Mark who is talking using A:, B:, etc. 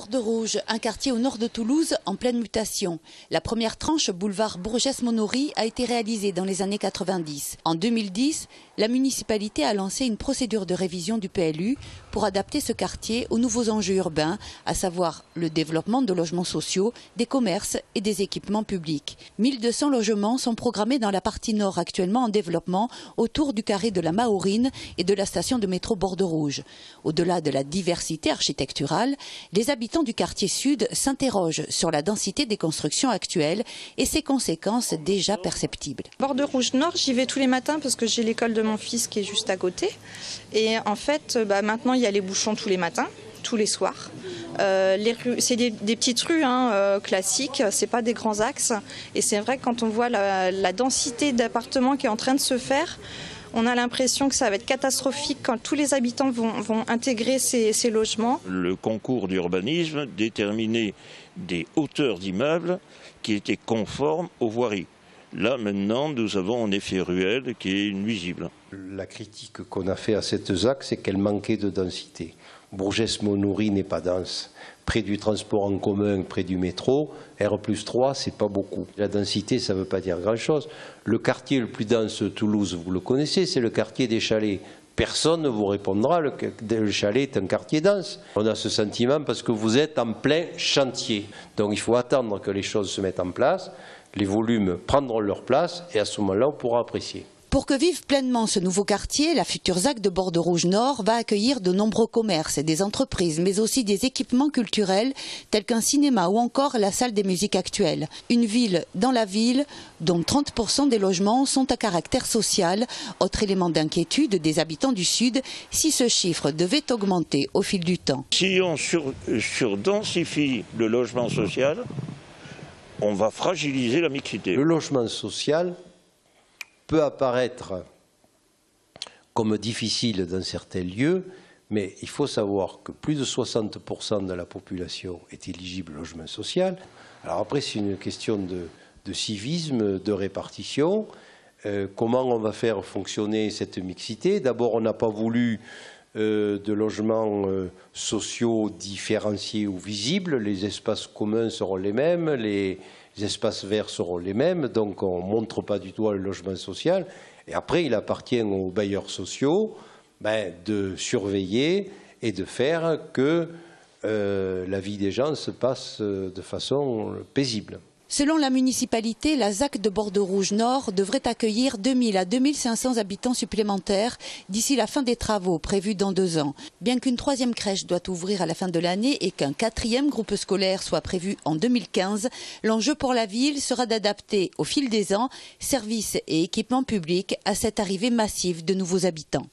A: Borderouge, un quartier au nord de Toulouse en pleine mutation. La première tranche boulevard Bourgès-Monory a été réalisée dans les années 90. En 2010, la municipalité a lancé une procédure de révision du PLU pour adapter ce quartier aux nouveaux enjeux urbains, à savoir le développement de logements sociaux, des commerces et des équipements publics. 1200 logements sont programmés dans la partie nord actuellement en développement autour du carré de la Maorine et de la station de métro Borderouge. Au-delà de la diversité architecturale, les habitants du quartier sud s'interrogent sur la densité des constructions actuelles et ses conséquences déjà perceptibles.
B: Borderouge Nord, j'y vais tous les matins parce que j'ai l'école de mon fils qui est juste à côté. Et en fait, maintenant, il y a les bouchons tous les matins, tous les soirs. Les rues, c'est des petites rues classiques, c'est pas des grands axes. Et c'est vrai que quand on voit la densité d'appartements qui est en train de se faire, on a l'impression que ça va être catastrophique quand tous les habitants vont intégrer ces logements.
C: Le concours d'urbanisme déterminait des hauteurs d'immeubles qui étaient conformes aux voiries. Là, maintenant, nous avons un effet ruelle qui est nuisible.
D: La critique qu'on a fait à cette ZAC, c'est qu'elle manquait de densité. Bourgès-Monory n'est pas dense. Près du transport en commun, près du métro, R+3, c'est pas beaucoup. La densité, ça ne veut pas dire grand-chose. Le quartier le plus dense de Toulouse, vous le connaissez, c'est le quartier des Chalets. Personne ne vous répondra, le chalet est un quartier dense. On a ce sentiment parce que vous êtes en plein chantier. Donc il faut attendre que les choses se mettent en place, les volumes prendront leur place et à ce moment-là, on pourra apprécier.
A: Pour que vive pleinement ce nouveau quartier, la future ZAC de Borderouge Nord va accueillir de nombreux commerces et des entreprises, mais aussi des équipements culturels tels qu'un cinéma ou encore la salle des musiques actuelles. Une ville dans la ville dont 30% des logements sont à caractère social, autre élément d'inquiétude des habitants du Sud si ce chiffre devait augmenter au fil du temps.
C: Si on surdensifie le logement social, on va fragiliser la mixité.
D: Le logement social peut apparaître comme difficile dans certains lieux, mais il faut savoir que plus de 60% de la population est éligible au logement social. Alors après, c'est une question de civisme, de répartition. Comment on va faire fonctionner cette mixité? D'abord, on n'a pas voulu de logements sociaux différenciés ou visibles. Les espaces communs seront les mêmes, les espaces verts seront les mêmes, donc on ne montre pas du tout le logement social. Et après, il appartient aux bailleurs sociaux de surveiller et de faire que la vie des gens se passe de façon paisible.
A: Selon la municipalité, la ZAC de Borderouge Nord devrait accueillir 2000 à 2500 habitants supplémentaires d'ici la fin des travaux prévus dans 2 ans. Bien qu'une 3e crèche doit ouvrir à la fin de l'année et qu'un 4e groupe scolaire soit prévu en 2015, l'enjeu pour la ville sera d'adapter au fil des ans services et équipements publics à cette arrivée massive de nouveaux habitants.